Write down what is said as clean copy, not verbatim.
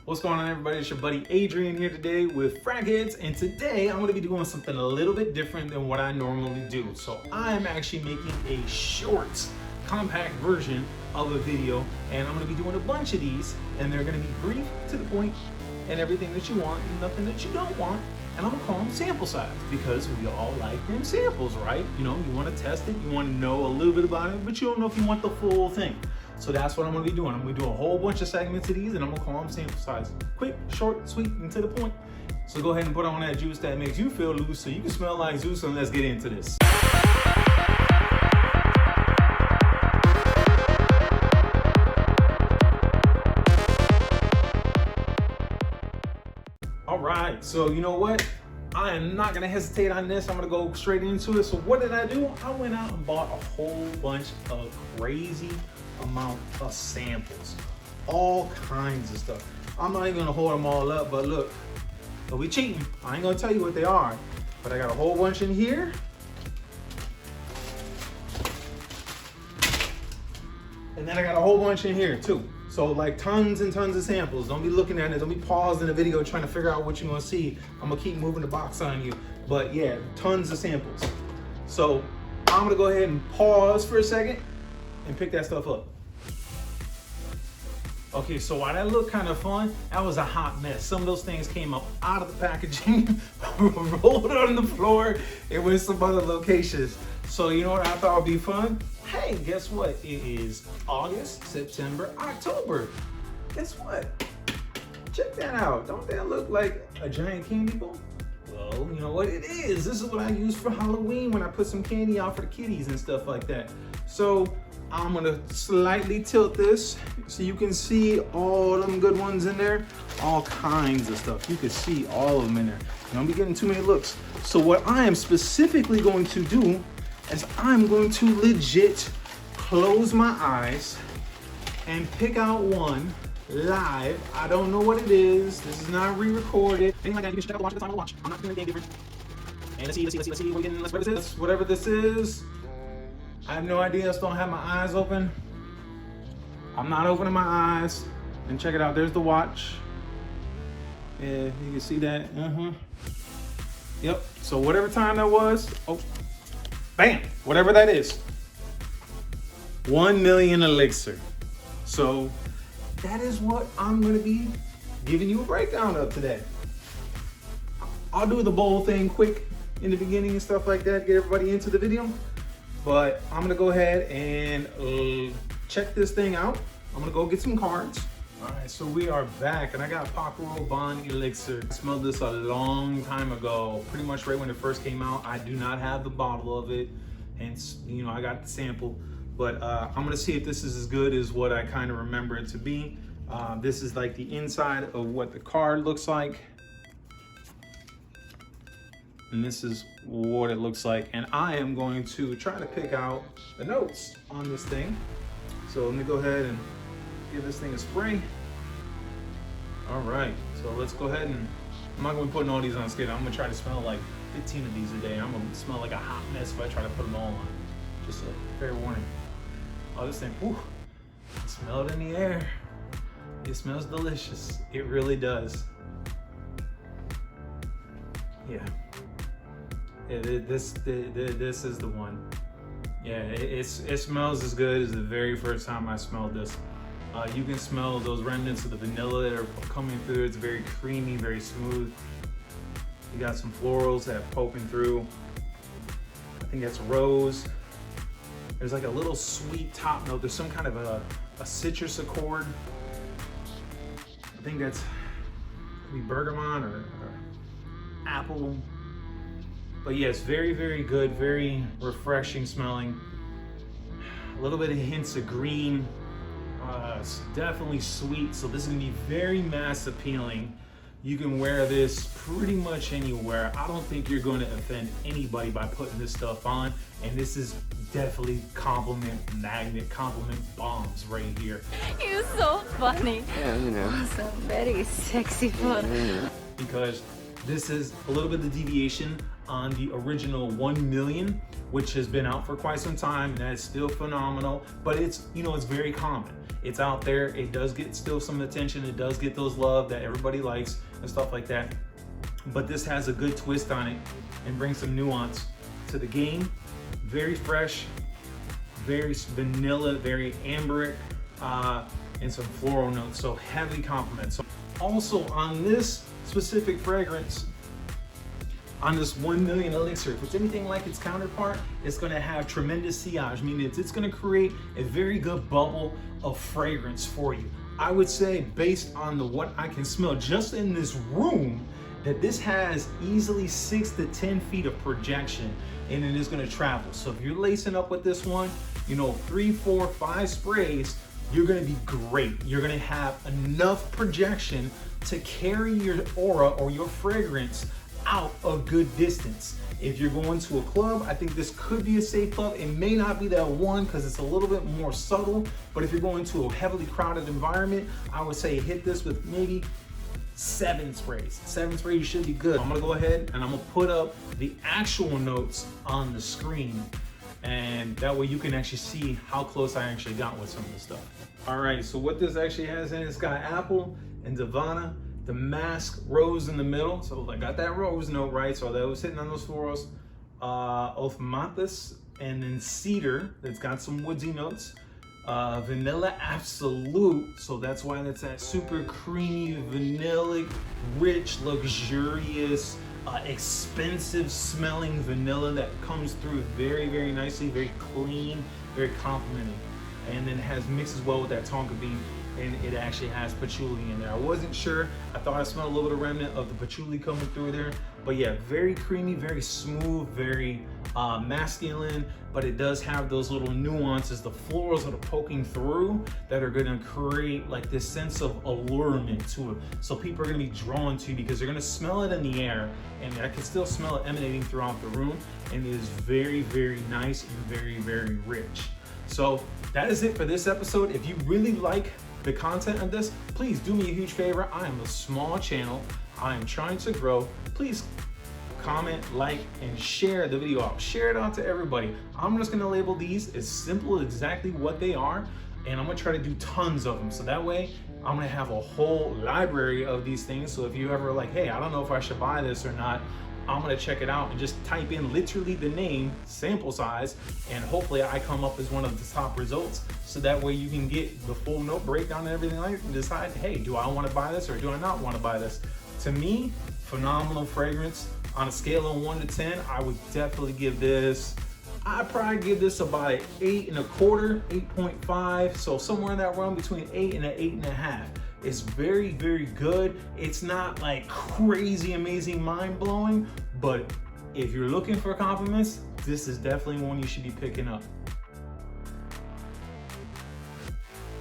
What's going on, everybody? It's your buddy Adrian here today with Fragheads, and today I'm going to be doing something a little bit different than what I normally do. So I'm actually making a short, compact version of a video, and I'm going to be doing a bunch of these, and they're going to be brief, to the point, and everything that you want, and nothing that you don't want. And I'm gonna call them sample size because we all like them samples, right? You know, you want to test it, you want to know a little bit about it, but you don't know if you want the full thing. So that's what I'm gonna be doing. I'm gonna do a whole bunch of segments of these, and I'm gonna call them sample size. Quick, short, sweet, and to the point. So go ahead and put on that juice that makes you feel loose so you can smell like Zeus, and let's get into this. All right, so you know what? I am not gonna hesitate on this. I'm gonna go straight into it. So what did I do? I went out and bought a whole bunch of crazy amount of samples, all kinds of stuff. I'm not even gonna hold them all up, but look, don't be cheating. I ain't gonna tell you what they are, but I got a whole bunch in here. And then I got a whole bunch in here too. So like tons and tons of samples. Don't be looking at it. Don't be pausing the video trying to figure out what you're gonna see. I'm gonna keep moving the box on you. But yeah, tons of samples. So I'm gonna go ahead and pause for a second and pick that stuff up. Okay, so while that looked kind of fun, that was a hot mess. Some of those things came up out of the packaging, rolled on the floor, and went some other locations. So you know what I thought would be fun? Hey, guess what? It is August, September, October. Guess what? Check that out. Don't that look like a giant candy bowl? Well, you know what it is. This is what I use for Halloween when I put some candy out for the kiddies and stuff like that. So I'm gonna slightly tilt this so you can see all them good ones in there. All kinds of stuff. You can see all of them in there. You don't be getting too many looks. So what I am specifically going to do is I'm going to legit close my eyes and pick out one live. I don't know what it is. This is not re-recorded. Anything like that, you can check out the watch at the time of the watch. I'm not doing anything different. And let's see. Whatever this is. I have no idea. I still don't have my eyes open. I'm not opening my eyes. And check it out. There's the watch. Yeah, you can see that. Yep. So whatever time that was. Oh. Bam, whatever that is. 1 million elixir. So that is what I'm gonna be giving you a breakdown of today. I'll do the bowl thing quick in the beginning and stuff like that, get everybody into the video. But I'm gonna go ahead and check this thing out. I'm gonna go get some cards. All right, so we are back, and I got Pakuro Bond Elixir. I smelled this a long time ago, pretty much right when it first came out. I do not have the bottle of it, hence, you know, I got the sample. But I'm gonna see if this is as good as what I kind of remember it to be. This is like the inside of what the card looks like. And this is what it looks like. And I am going to try to pick out the notes on this thing. So let me go ahead and give this thing a spray. All right, so let's go ahead and, I'm not gonna be putting all these on skid. I'm gonna try to smell like 15 of these a day. I'm gonna smell like a hot mess if I try to put them all on. Just a fair warning. Oh, this thing, whew, smell it in the air. It smells delicious. It really does. Yeah. This is the one. Yeah, it smells as good as the very first time I smelled this. You can smell those remnants of the vanilla that are coming through. It's very creamy, very smooth. You got some florals that are poking through. I think that's rose. There's like a little sweet top note. There's some kind of a citrus accord. I think that's maybe bergamot or apple. But yeah, it's very, very good, very refreshing smelling. A little bit of hints of green. It's definitely sweet, so this is gonna be very mass appealing. You can wear this pretty much anywhere. I don't think you're going to offend anybody by putting this stuff on, and this is definitely compliment magnet, compliment bombs right here. You're so funny. Yeah, you know. Awesome, very sexy photo. Yeah. Because This is a little bit of deviation on the original 1 million, which has been out for quite some time, and that's still phenomenal, but it's, you know, it's very common. It's out there, it does get still some attention, it does get those love that everybody likes and stuff like that. But this has a good twist on it and brings some nuance to the game. Very fresh, very vanilla, very amberic, and some floral notes, so heavy compliments. So also on this specific fragrance, on this 1 million Elixir, if it's anything like its counterpart, it's gonna have tremendous sillage, meaning it's gonna create a very good bubble of fragrance for you. I would say, based on what I can smell just in this room, that this has easily 6 to 10 feet of projection, and it is gonna travel. So if you're lacing up with this one, you know, 3, 4, 5 sprays, you're gonna be great. You're gonna have enough projection to carry your aura or your fragrance out a good distance. If you're going to a club, I think this could be a safe club. It may not be that one because it's a little bit more subtle, but if you're going to a heavily crowded environment, I would say hit this with maybe 7 sprays. 7 sprays should be good. I'm gonna go ahead and I'm gonna put up the actual notes on the screen, and that way you can actually see how close I actually got with some of this stuff. All right, so what this actually has in it, it's got apple and Divana, the mask rose in the middle. So I got that rose note, right? So that was hitting on those florals. Osmanthus, and then cedar, that's got some woodsy notes. Vanilla Absolute, so that's why that's that super creamy, vanillic, rich, luxurious, expensive smelling vanilla that comes through very, very nicely, very clean, very complimenting. And then has mixes well with that tonka bean, and it actually has patchouli in there. I wasn't sure, I thought I smelled a little bit of remnant of the patchouli coming through there, but yeah, very creamy, very smooth, very masculine, but it does have those little nuances, the florals that are poking through that are gonna create like this sense of allurement to it. So people are gonna be drawn to you because they're gonna smell it in the air, and I can still smell it emanating throughout the room, and it is very, very nice and very, very rich. So that is it for this episode. If you really like the content of this, please do me a huge favor. I am a small channel. I am trying to grow. Please comment, like, and share the video out. Share it out to everybody. I'm just gonna label these as simple, exactly what they are, and I'm gonna try to do tons of them. So that way, I'm gonna have a whole library of these things. So if you ever like, hey, I don't know if I should buy this or not, I'm gonna check it out and just type in literally the name, sample size, and hopefully I come up as one of the top results. So that way you can get the full note breakdown and everything like that and decide, hey, do I wanna buy this or do I not wanna buy this? To me, phenomenal fragrance. On a scale of 1 to 10, I would definitely give this, I'd probably give this about an 8.25, 8.5. So somewhere in that realm between 8 and an 8.5. It's very, very good. It's not like crazy, amazing, mind-blowing, but if you're looking for compliments, this is definitely one you should be picking up.